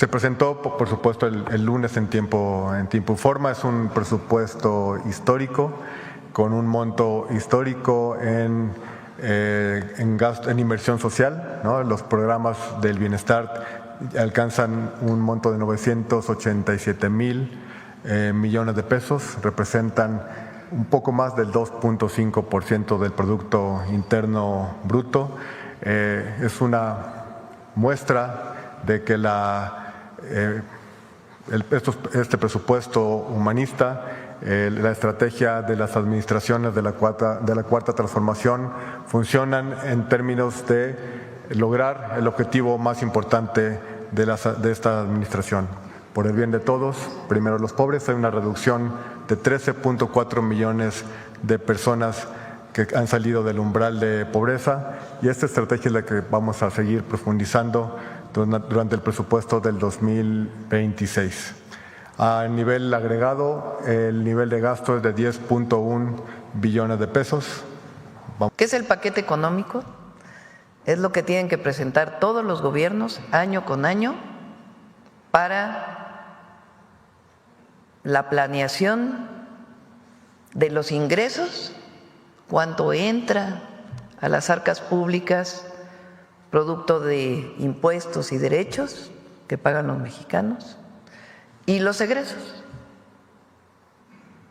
Se presentó, por supuesto, el lunes en tiempo y forma. Es un presupuesto histórico con un monto histórico en gasto, en inversión social, ¿no? Los programas del bienestar alcanzan un monto de 987,000 millones de pesos, representan un poco más del 2.5% del Producto Interno Bruto. Es una muestra de que este presupuesto humanista, la estrategia de las administraciones de la cuarta transformación funcionan en términos de lograr el objetivo más importante de esta administración. Por el bien de todos, primero los pobres. Hay una reducción de 13.4 millones de personas que han salido del umbral de pobreza, y esta estrategia es la que vamos a seguir profundizando durante el presupuesto del 2026. A nivel agregado, el nivel de gasto es de 10.1 billones de pesos. ¿Qué es el paquete económico? Es lo que tienen que presentar todos los gobiernos año con año para la planeación de los ingresos, cuánto entra a las arcas públicas producto de impuestos y derechos que pagan los mexicanos, y los egresos,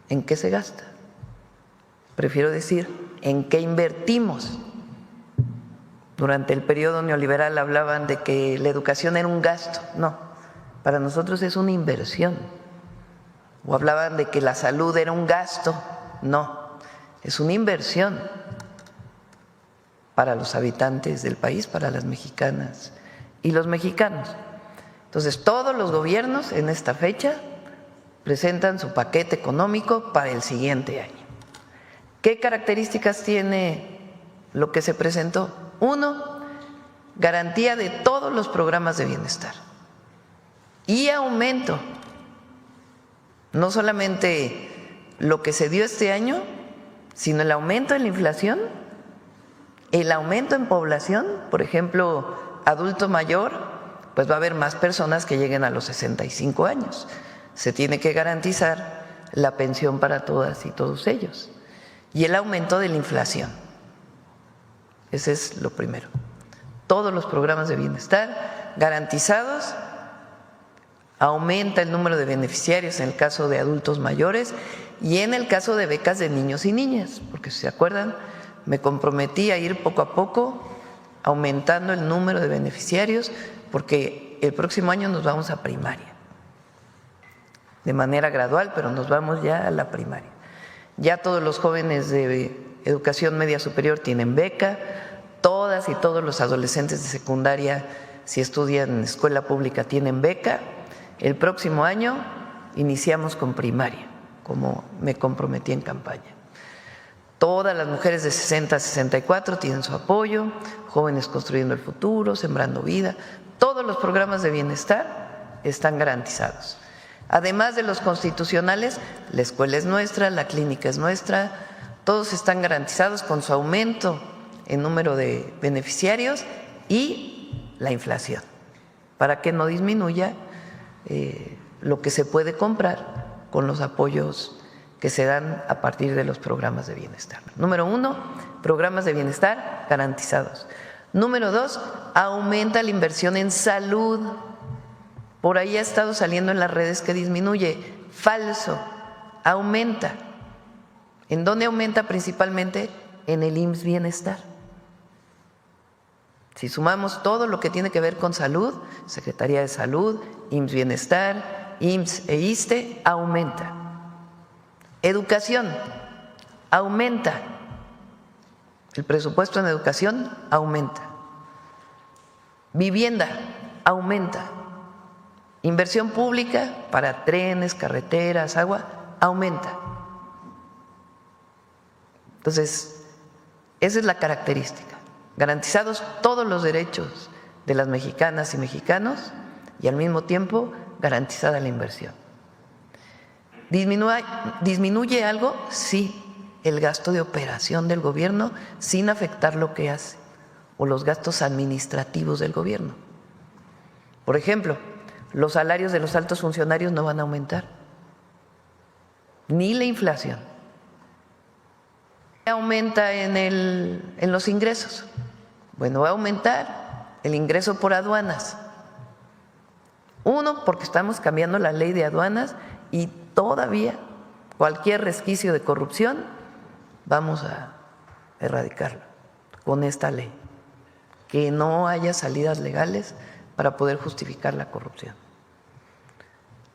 ¿en qué se gasta? Prefiero decir, ¿en qué invertimos? Durante el periodo neoliberal hablaban de que la educación era un gasto. No, para nosotros es una inversión. O hablaban de que la salud era un gasto. No, es una inversión para los habitantes del país, para las mexicanas y los mexicanos. Entonces, todos los gobiernos en esta fecha presentan su paquete económico para el siguiente año. ¿Qué características tiene lo que se presentó? Uno, garantía de todos los programas de bienestar y aumento, no solamente lo que se dio este año, sino el aumento en la inflación, el aumento en población. Por ejemplo, adulto mayor, pues va a haber más personas que lleguen a los 65 años. Se tiene que garantizar la pensión para todas y todos ellos. Y el aumento de la inflación. Ese es lo primero. Todos los programas de bienestar garantizados. Aumenta el número de beneficiarios en el caso de adultos mayores y en el caso de becas de niños y niñas, porque si se acuerdan, me comprometí a ir poco a poco aumentando el número de beneficiarios, porque el próximo año nos vamos a primaria, de manera gradual, pero nos vamos ya a la primaria. Ya todos los jóvenes de educación media superior tienen beca, todas y todos los adolescentes de secundaria, si estudian en escuela pública, tienen beca. El próximo año iniciamos con primaria, como me comprometí en campaña. Todas las mujeres de 60 a 64 tienen su apoyo, Jóvenes Construyendo el Futuro, Sembrando Vida. Todos los programas de bienestar están garantizados. Además de los constitucionales, la escuela es nuestra, la clínica es nuestra, todos están garantizados con su aumento en número de beneficiarios y la inflación, para que no disminuya lo que se puede comprar con los apoyos que se dan a partir de los programas de bienestar. Número uno, programas de bienestar garantizados. Número dos, aumenta la inversión en salud. Por ahí ha estado saliendo en las redes que disminuye. Falso, aumenta. ¿En dónde aumenta principalmente? En el IMSS Bienestar. Si sumamos todo lo que tiene que ver con salud, Secretaría de Salud, IMSS Bienestar, IMSS e ISSSTE, aumenta. Educación, aumenta. El presupuesto en educación aumenta. Vivienda, aumenta. Inversión pública para trenes, carreteras, agua, aumenta. Entonces, esa es la característica. Garantizados todos los derechos de las mexicanas y mexicanos y al mismo tiempo garantizada la inversión. ¿Disminuye algo? Sí, el gasto de operación del gobierno sin afectar lo que hace o los gastos administrativos del gobierno. Por ejemplo, los salarios de los altos funcionarios no van a aumentar, ni la inflación. Aumenta en los ingresos. Bueno, va a aumentar el ingreso por aduanas. Uno, porque estamos cambiando la ley de aduanas y todavía cualquier resquicio de corrupción vamos a erradicarlo con esta ley. Que no haya salidas legales para poder justificar la corrupción.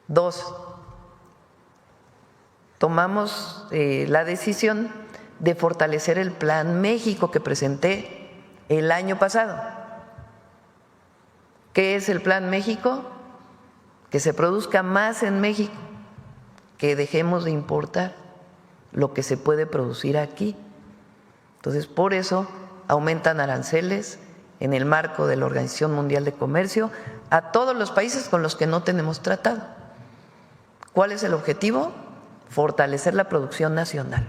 Dos, tomamos la decisión de fortalecer el Plan México que presenté el año pasado. ¿Qué es el Plan México? Que se produzca más en México, que dejemos de importar lo que se puede producir aquí. Entonces, por eso aumentan aranceles en el marco de la Organización Mundial de Comercio a todos los países con los que no tenemos tratado. ¿Cuál es el objetivo? Fortalecer la producción nacional.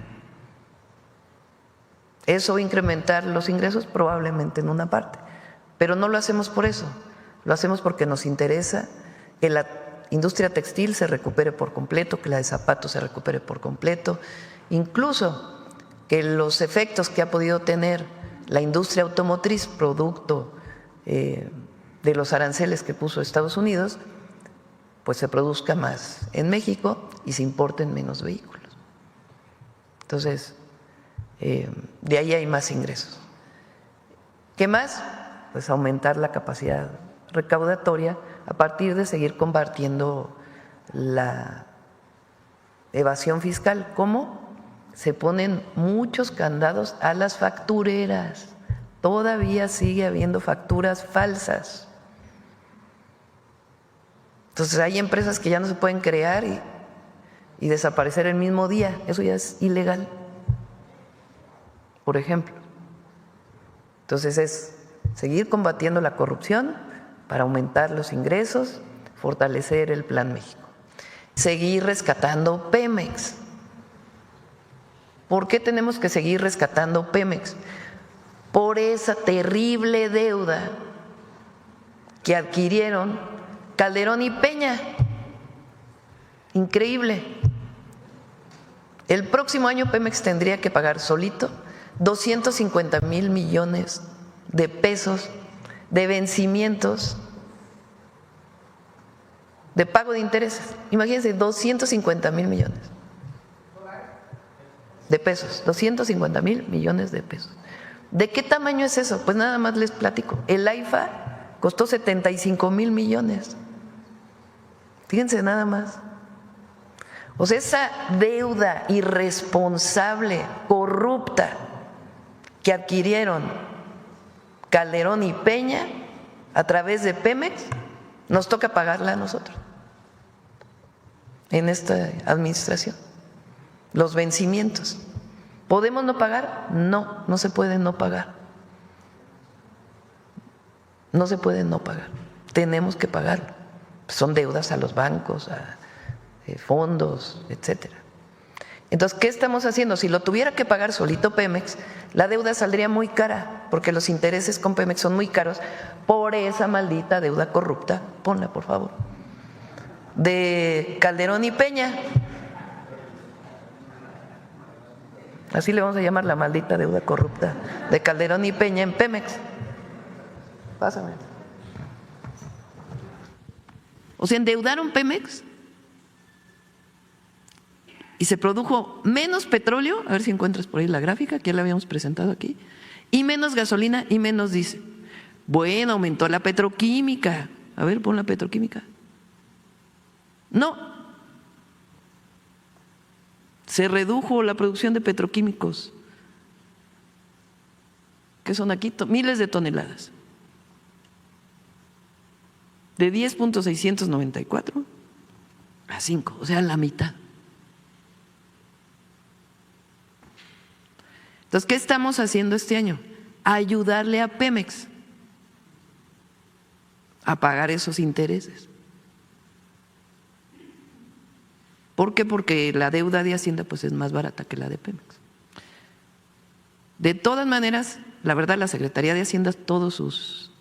¿Eso va a incrementar los ingresos? Probablemente en una parte, pero no lo hacemos por eso, lo hacemos porque nos interesa que la industria textil se recupere por completo, que la de zapatos se recupere por completo, incluso que los efectos que ha podido tener la industria automotriz producto de los aranceles que puso Estados Unidos, pues se produzca más en México y se importen menos vehículos. Entonces, de ahí hay más ingresos. ¿Qué más? Pues aumentar la capacidad recaudatoria a partir de seguir combatiendo la evasión fiscal. ¿Cómo? Se ponen muchos candados a las factureras. Todavía sigue habiendo facturas falsas. Entonces hay empresas que ya no se pueden crear y desaparecer el mismo día. Eso ya es ilegal, por ejemplo. Entonces es seguir combatiendo la corrupción para aumentar los ingresos, fortalecer el Plan México. Seguir rescatando Pemex. ¿Por qué tenemos que seguir rescatando Pemex? Por esa terrible deuda que adquirieron Calderón y Peña. Increíble. El próximo año Pemex tendría que pagar solito 250,000 millones de pesos de vencimientos de pago de intereses. Imagínense, 250,000 millones de pesos, 250,000 millones de pesos. ¿De qué tamaño es eso? Pues nada más les platico. El AIFA costó 75,000 millones. Fíjense nada más. O sea, esa deuda irresponsable, corrupta que adquirieron Calderón y Peña a través de Pemex, nos toca pagarla a nosotros en esta administración. Los vencimientos. ¿Podemos no pagar? No, no se puede no pagar. No se puede no pagar. Tenemos que pagarlo. Son deudas a los bancos, a fondos, etcétera. Entonces, ¿qué estamos haciendo? Si lo tuviera que pagar solito Pemex, la deuda saldría muy cara, porque los intereses con Pemex son muy caros por esa maldita deuda corrupta, ponla por favor, de Calderón y Peña. Así le vamos a llamar, la maldita deuda corrupta de Calderón y Peña en Pemex. Pásame. O sea, endeudaron Pemex y se produjo menos petróleo, a ver si encuentras por ahí la gráfica que ya la habíamos presentado aquí, y menos gasolina y menos diésel. Bueno, aumentó la petroquímica. A ver, pon la petroquímica. No. Se redujo la producción de petroquímicos, que son aquí miles de toneladas, de 10.694 a 5, o sea, la mitad. Entonces, ¿qué estamos haciendo este año? Ayudarle a Pemex a pagar esos intereses. ¿Por qué? Porque la deuda de Hacienda pues es más barata que la de Pemex. De todas maneras, la verdad, la Secretaría de Hacienda, todos sus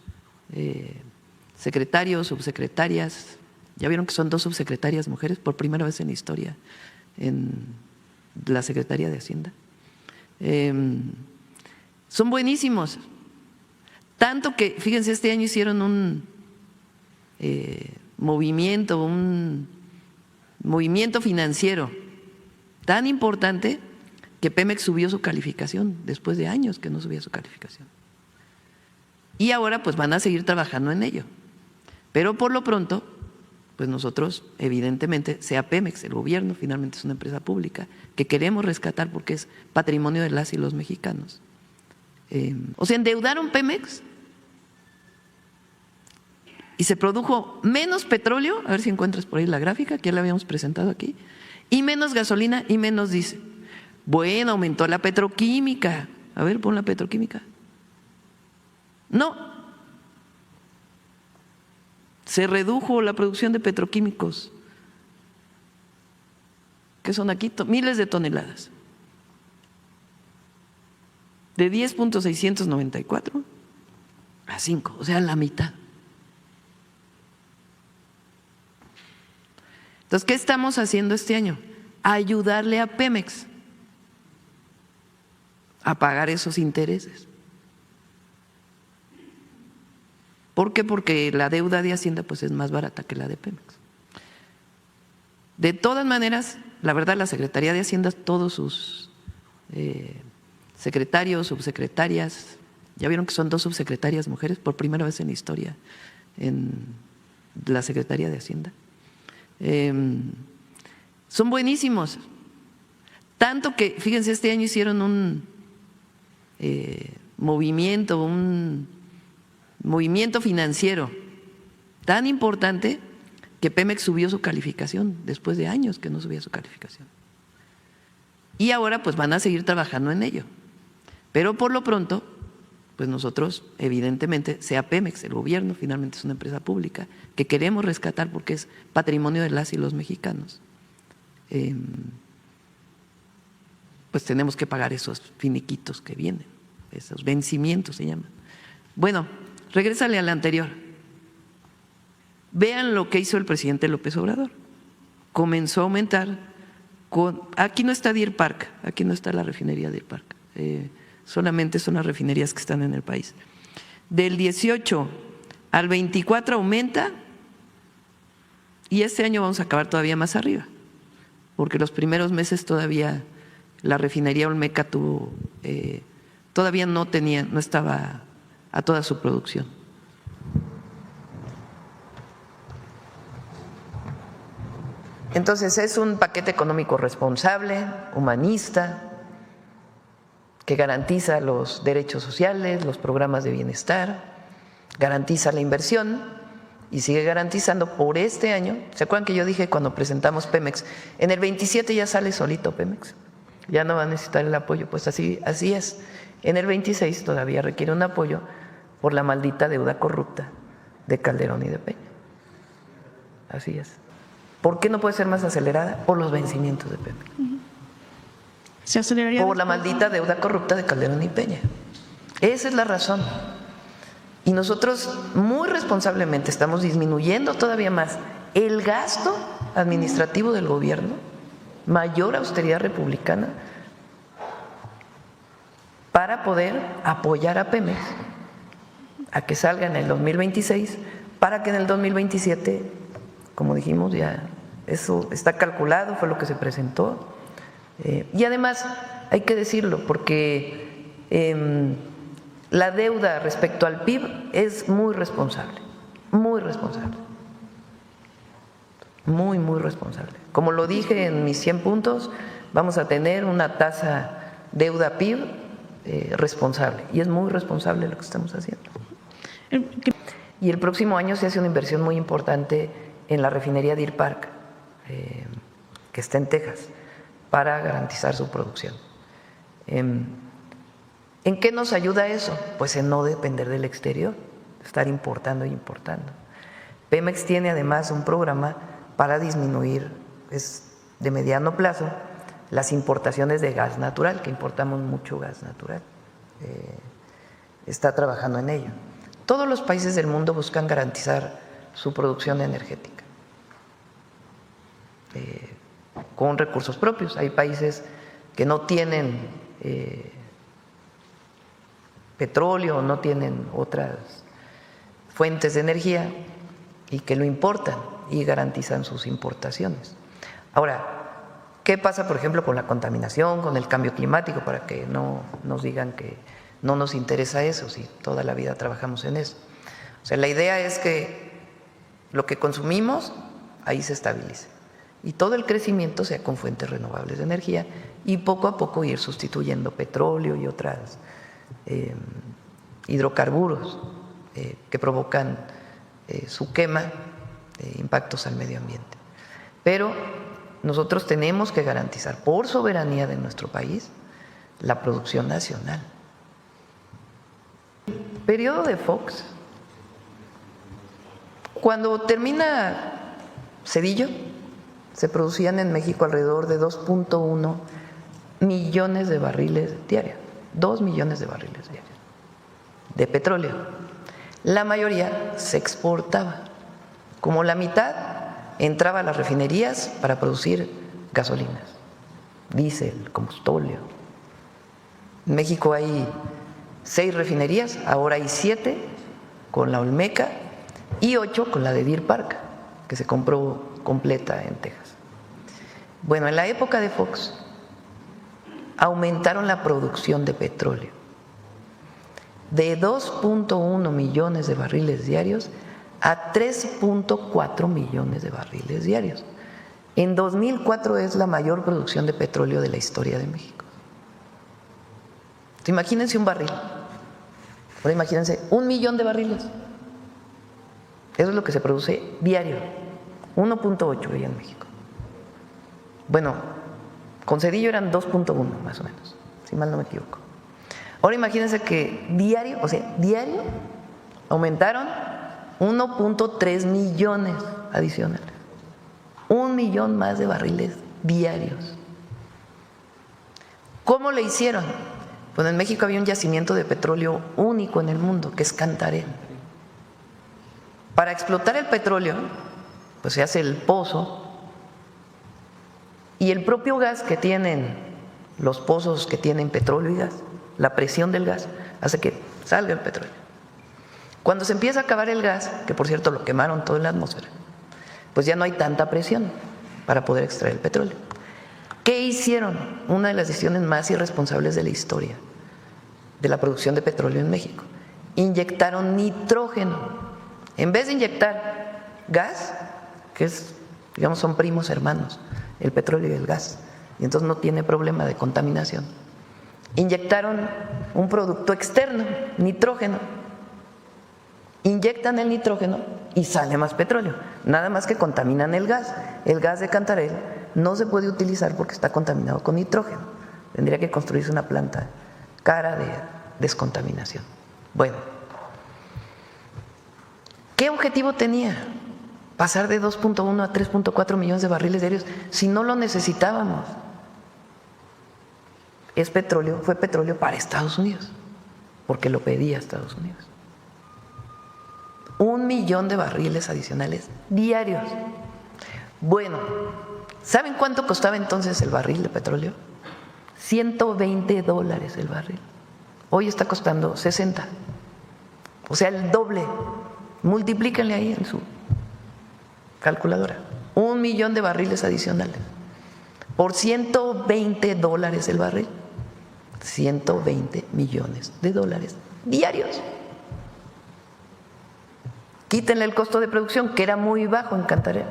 secretarios, subsecretarias, Ya vieron que son 2 subsecretarias mujeres por primera vez en la historia en la Secretaría de Hacienda. Son buenísimos. Tanto que, fíjense, este año hicieron un movimiento financiero tan importante que Pemex subió su calificación después de años que no subía su calificación. Y ahora pues van a seguir trabajando en ello. Pero por lo pronto, pues nosotros, evidentemente, sea Pemex, el gobierno, finalmente es una empresa pública, que queremos rescatar porque es patrimonio de las y los mexicanos. O sea, endeudaron Pemex y se produjo menos petróleo, a ver si encuentras por ahí la gráfica, que ya la habíamos presentado aquí, y menos gasolina y menos diésel. Bueno, aumentó la petroquímica. A ver, pon la petroquímica. No. Se redujo la producción de petroquímicos, que son aquí miles de toneladas. De 10.694 a 5, o sea, la mitad. Entonces, ¿qué estamos haciendo este año? Ayudarle a Pemex a pagar esos intereses. ¿Por qué? Porque la deuda de Hacienda pues es más barata que la de Pemex. De todas maneras, la verdad, la Secretaría de Hacienda, todos sus secretarios, subsecretarias, ya vieron que son 2 subsecretarias mujeres por primera vez en la historia en la Secretaría de Hacienda. Son buenísimos. Tanto que, fíjense, este año hicieron un movimiento financiero tan importante que Pemex subió su calificación después de años que no subía su calificación. Y ahora pues van a seguir trabajando en ello. Pero por lo pronto, pues nosotros, evidentemente, sea Pemex, el gobierno, finalmente es una empresa pública, que queremos rescatar porque es patrimonio de las y los mexicanos. Pues tenemos que pagar esos finiquitos que vienen, esos vencimientos se llaman. Bueno, regrésale al anterior. Vean lo que hizo el presidente López Obrador. Comenzó a aumentar, aquí no está Deer Park, aquí no está la refinería Deer Park, solamente son las refinerías que están en el país. Del 18 al 24 aumenta y este año vamos a acabar todavía más arriba, porque los primeros meses todavía la refinería Olmeca todavía no estaba a toda su producción. Entonces es un paquete económico responsable, humanista, que garantiza los derechos sociales, los programas de bienestar, garantiza la inversión y sigue garantizando por este año. ¿Se acuerdan que yo dije cuando presentamos Pemex, en el 27 ya sale solito Pemex? Ya no va a necesitar el apoyo, pues así es. En el 26 todavía requiere un apoyo por la maldita deuda corrupta de Calderón y de Peña. Así es. ¿Por qué no puede ser más acelerada? Por los vencimientos de Pemex. ¿Se aceleraría por la maldita deuda corrupta de Calderón y Peña. Esa es la razón. Y nosotros muy responsablemente estamos disminuyendo todavía más el gasto administrativo del gobierno, mayor austeridad republicana, para poder apoyar a Pemex a que salga en el 2026, para que en el 2027, como dijimos, ya eso está calculado, fue lo que se presentó. Y además, hay que decirlo, porque la deuda respecto al PIB es muy responsable, muy responsable, muy, muy responsable. Como lo dije en mis 100 puntos, vamos a tener una tasa deuda-PIB responsable, y es muy responsable lo que estamos haciendo. Y el próximo año se hace una inversión muy importante en la refinería Deer Park, que está en Texas, para garantizar su producción. ¿En qué nos ayuda eso? Pues en no depender del exterior, estar importando e importando. Pemex tiene además un programa para disminuir, de mediano plazo, las importaciones de gas natural, que importamos mucho gas natural. Está trabajando en ello. Todos los países del mundo buscan garantizar su producción energética. con recursos propios. Hay países que no tienen petróleo, no tienen otras fuentes de energía y que lo importan y garantizan sus importaciones. Ahora, ¿qué pasa, por ejemplo, con la contaminación, con el cambio climático? Para que no nos digan que no nos interesa eso, si toda la vida trabajamos en eso. O sea, la idea es que lo que consumimos ahí se estabilice y todo el crecimiento sea con fuentes renovables de energía y poco a poco ir sustituyendo petróleo y otras hidrocarburos que provocan su quema, impactos al medio ambiente. Pero nosotros tenemos que garantizar por soberanía de nuestro país la producción nacional. Periodo de Fox, cuando termina Cedillo, se producían en México alrededor de 2.1 millones de barriles diarios, 2 millones de barriles diarios de petróleo. La mayoría se exportaba, como la mitad entraba a las refinerías para producir gasolinas, diésel, combustóleo. En México hay 6 refinerías, ahora hay 7 con la Olmeca y 8 con la de Deer Park, que se compró completa en Texas. Bueno, en la época de Fox aumentaron la producción de petróleo de 2.1 millones de barriles diarios a 3.4 millones de barriles diarios. En 2004 es la mayor producción de petróleo de la historia de México. Imagínense un barril, ahora imagínense 1 millón de barriles. Eso es lo que se produce diario, 1.8 veía en México. Bueno, con Cedillo eran 2.1 más o menos, si mal no me equivoco. Ahora imagínense que diario, o sea, diario aumentaron 1.3 millones adicionales, 1 millón más de barriles diarios. ¿Cómo le hicieron? Bueno, en México había un yacimiento de petróleo único en el mundo, que es Cantarell. Para explotar el petróleo, pues se hace el pozo y el propio gas que tienen los pozos que tienen petróleo y gas, la presión del gas hace que salga el petróleo. Cuando se empieza a acabar el gas, que por cierto lo quemaron todo en la atmósfera, pues ya no hay tanta presión para poder extraer el petróleo. ¿Qué hicieron? Una de las decisiones más irresponsables de la historia de la producción de petróleo en México. Inyectaron nitrógeno. En vez de inyectar gas, que es, digamos, son primos hermanos, el petróleo y el gas, y entonces no tiene problema de contaminación. Inyectaron un producto externo, nitrógeno. Inyectan el nitrógeno y sale más petróleo, nada más que contaminan el gas. El gas de Cantarell no se puede utilizar porque está contaminado con nitrógeno. Tendría que construirse una planta cara de descontaminación. Bueno, ¿qué objetivo tenía? Pasar de 2.1 a 3.4 millones de barriles diarios si no lo necesitábamos. Es petróleo, fue petróleo para Estados Unidos, porque lo pedía Estados Unidos. 1 millón de barriles adicionales diarios. Bueno, ¿saben cuánto costaba entonces el barril de petróleo? $120 el barril. Hoy está costando 60. O sea, el doble. Multiplíquenle ahí en su calculadora. 1 millón de barriles adicionales. Por $120 el barril. 120 millones de dólares diarios. Quítenle el costo de producción, que era muy bajo en Cantarell.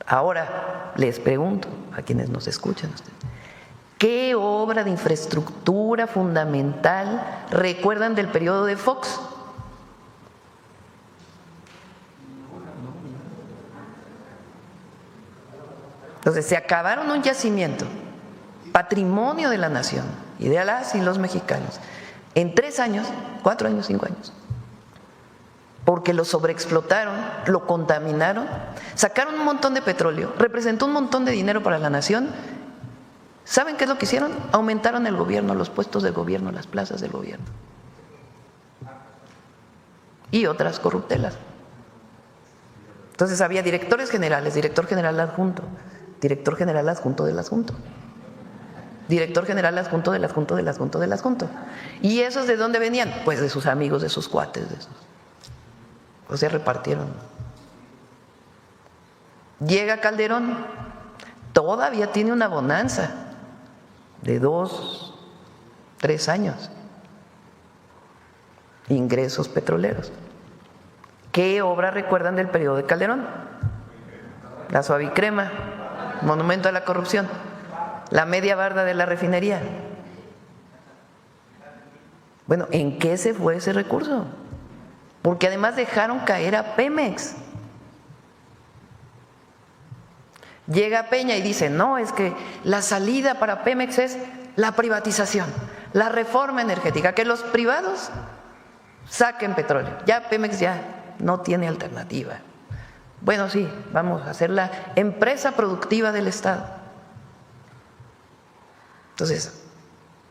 Ahora les pregunto a quienes nos escuchan, ¿qué obra de infraestructura fundamental recuerdan del periodo de Fox? Entonces se acabaron un yacimiento, patrimonio de la nación y de las y los mexicanos, en 3 años, 4 años, 5 años, porque lo sobreexplotaron, lo contaminaron, sacaron un montón de petróleo, representó un montón de dinero para la nación. ¿Saben qué es lo que hicieron? Aumentaron el gobierno, los puestos del gobierno, las plazas del gobierno y otras corruptelas. Entonces había directores generales, director general adjunto, director general adjunto del adjunto, director general adjunto del adjunto del adjunto del adjunto. ¿Y esos de dónde venían? Pues de sus amigos, de sus cuates, de esos. O sea, repartieron. Llega Calderón, todavía tiene una bonanza de 2, 3 años. Ingresos petroleros. ¿Qué obra recuerdan del periodo de Calderón? La Suavicrema, monumento a la corrupción, la media barda de la refinería. Bueno, ¿en qué se fue ese recurso? Porque además dejaron caer a Pemex. Llega Peña y dice, no, es que la salida para Pemex es la privatización, la reforma energética, que los privados saquen petróleo. Ya Pemex ya no tiene alternativa. Bueno, sí, vamos a hacer la empresa productiva del Estado. Entonces,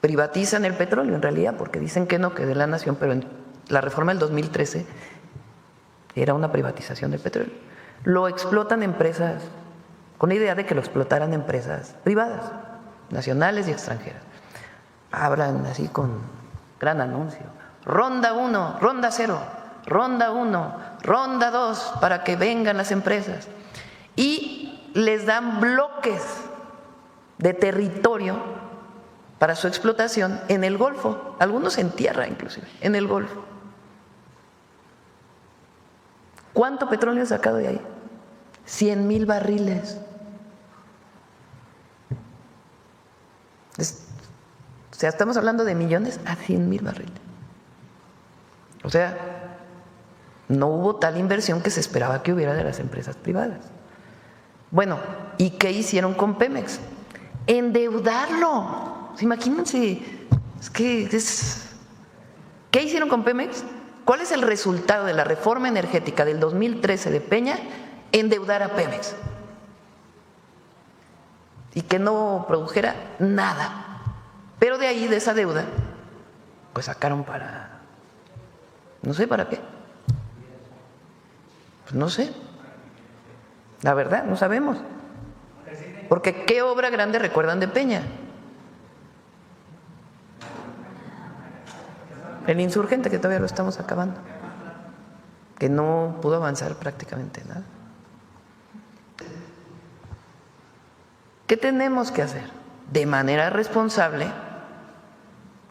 privatizan el petróleo en realidad, porque dicen que no, que es de la nación, pero en la reforma del 2013 era una privatización del petróleo. Lo explotan empresas, con la idea de que lo explotaran empresas privadas, nacionales y extranjeras. Hablan así con gran anuncio. Ronda 1, ronda 0, ronda 1, ronda 2, para que vengan las empresas. Y les dan bloques de territorio para su explotación en el Golfo, algunos en tierra inclusive, en el Golfo. ¿Cuánto petróleo ha sacado de ahí? 100,000 barriles. O sea, estamos hablando de millones a 100,000 barriles. O sea, no hubo tal inversión que se esperaba que hubiera de las empresas privadas. Bueno, ¿y qué hicieron con Pemex? Endeudarlo. Imagínense, ¿qué hicieron con Pemex? ¿Cuál es el resultado de la reforma energética del 2013 de Peña? Endeudar a Pemex y que no produjera nada. Pero de ahí, de esa deuda, pues sacaron para, no sé para qué. Pues no sé. La verdad, no sabemos. Porque ¿qué obra grande recuerdan de Peña? El Insurgente, que todavía lo estamos acabando, que no pudo avanzar prácticamente nada. ¿Qué tenemos que hacer? De manera responsable,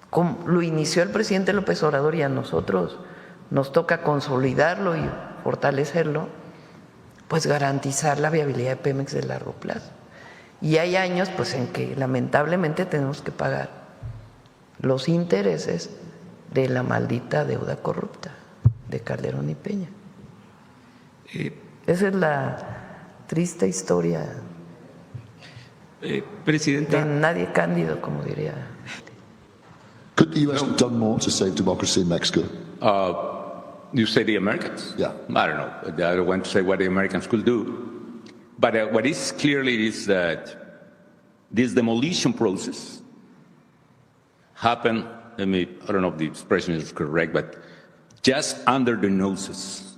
como lo inició el presidente López Obrador y a nosotros nos toca consolidarlo y fortalecerlo, pues garantizar la viabilidad de Pemex de largo plazo. Y hay años pues en que lamentablemente tenemos que pagar los intereses de la maldita deuda corrupta de Calderón y Peña. Esa es la triste historia Presidenta. de nadie cándido, como diría. Could the U.S. have done more to save democracy in Mexico? You say the Americans? Yeah. I don't know. I don't want to say what the Americans could do. But what is clearly is that this demolition process happened, I don't know if the expression is correct, but just under the noses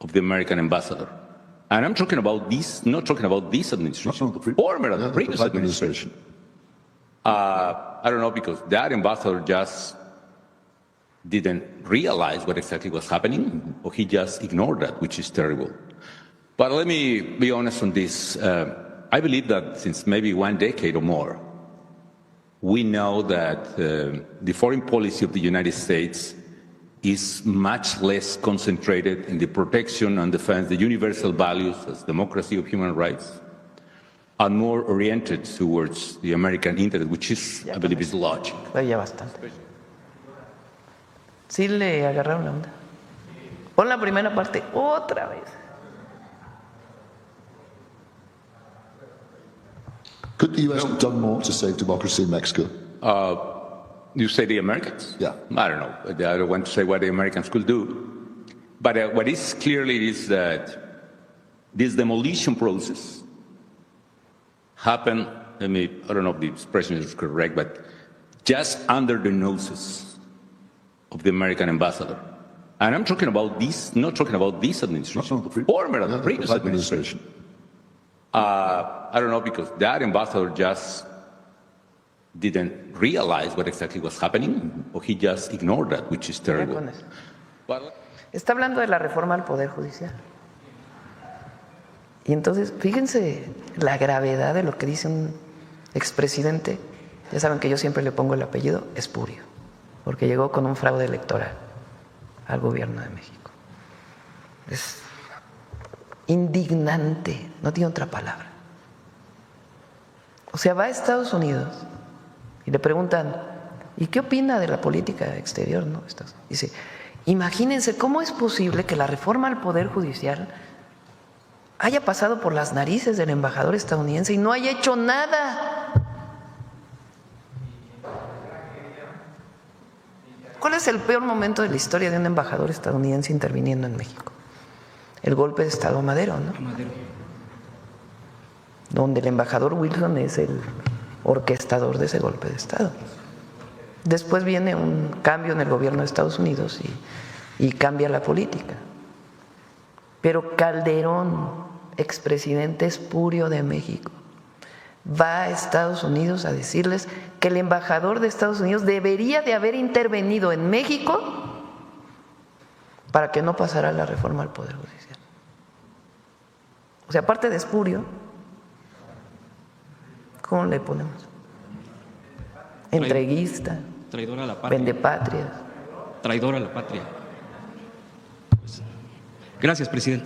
of the American ambassador. And I'm talking about this, not talking about this administration, the former, the previous administration. I don't know, because that ambassador just didn't realize what exactly was happening, or he just ignored that, which is terrible. But let me be honest on this. I believe that since maybe 1 decade or more, we know that the foreign policy of the United States is much less concentrated in the protection and defense, the universal values as democracy of human rights, and more oriented towards the American interest, which is, I believe, is logic. Ya bastante. Sí le agarraron la onda. Pon la primera parte otra vez. Could the U.S. have done more to save democracy in Mexico? You say the Americans? Yeah. I don't know. I don't want to say what the Americans could do. But what is clearly is that this demolition process happened, I don't know if the expression is correct, but just under the noses of the American ambassador. And I'm talking about this, not talking about this administration, the former and the previous administration. I don't know, because that ambassador just didn't realize what exactly was happening, or he just ignored that, which is Ya terrible. con eso. But Está hablando de la reforma al Poder Judicial. Y entonces, fíjense la gravedad de lo que dice un expresidente. Ya saben que yo siempre le pongo el apellido Espurio, porque llegó con un fraude electoral al gobierno de México. Es indignante, no tiene otra palabra. O sea, va a Estados Unidos y le preguntan, ¿y qué opina de la política exterior? ¿No? Dice, imagínense cómo es posible que la reforma al Poder Judicial haya pasado por las narices del embajador estadounidense y no haya hecho nada. ¿Cuál es el peor momento de la historia de un embajador estadounidense interviniendo en México? El golpe de Estado a Madero, ¿no? Donde el embajador Wilson es el orquestador de ese golpe de Estado. Después viene un cambio en el gobierno de Estados Unidos y cambia la política. Pero Calderón, expresidente espurio de México, va a Estados Unidos a decirles que el embajador de Estados Unidos debería de haber intervenido en México para que no pasara la reforma al Poder Judicial. O sea, aparte de espurio, ¿cómo le ponemos? Entreguista, Traidor a la patria. vendepatrias. Traidor a la patria. Gracias, presidente.